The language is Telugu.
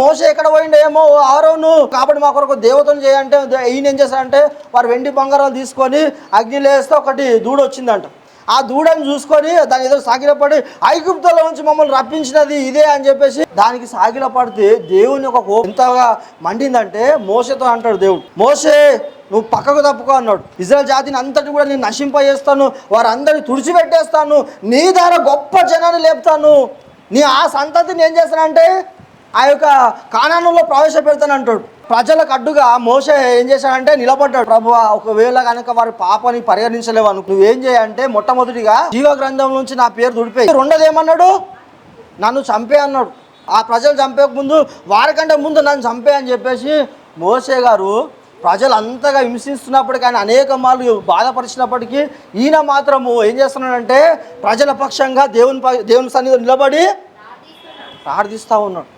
మోసే ఎక్కడ పోయిండేమో, ఆరోను కాబట్టి మా కొరకు దేవతను చేయంటే ఈయన ఏం చేశారంటే వారు వెండి బంగారాలు తీసుకొని అగ్నిలో వేస్తే ఒకటి దూడ వచ్చిందంట. ఆ దూడని చూసుకొని దాని ఏదో సాగిలపడి ఐగుప్తులో నుంచి మమ్మల్ని రప్పించినది ఇదే అని చెప్పేసి దానికి సాగిలపడితే దేవుని ఒక ఎంతగా మండిందంటే మోసతో అంటాడు దేవుడు, మోసే నువ్వు పక్కకు తప్పుకో అన్నాడు. ఇజ్రాయెల్ జాతిని అంతటి కూడా నేను నశింపజేస్తాను, వారందరినీ తుడిచిపెట్టేస్తాను, నీ ద్వారా గొప్ప జనాన్ని లేపుతాను, నీ ఆ సంతతిని ఏం చేస్తానంటే ఆ యొక్క కానానులో ప్రవేశపెడతాను అంటాడు. ప్రజలకు అడ్డుగా మోసే ఏం చేశాడంటే నిలబడ్డాడు. ప్రభువా ఒకవేళ కనుక వారి పాపని పరిగణించలేవు నువ్వేం చేయంటే మొట్టమొదటిగా జీవ గ్రంథం నుంచి నా పేరు దుడిపోయి, రెండోది ఏమన్నాడు, నన్ను చంపే అన్నాడు. ఆ ప్రజలు చంపేక ముందు వారికంటే ముందు నన్ను చంపే అని చెప్పేసి మోసే గారు ప్రజలు అంతగా హింసిస్తున్నప్పటికీ ఆయన అనేక మార్లు బాధపరిచినప్పటికీ ఈయన మాత్రము ఏం చేస్తున్నాడంటే ప్రజల పక్షంగా దేవుని సన్నిధిలో నిలబడి ప్రార్థిస్తూ ఉన్నాడు.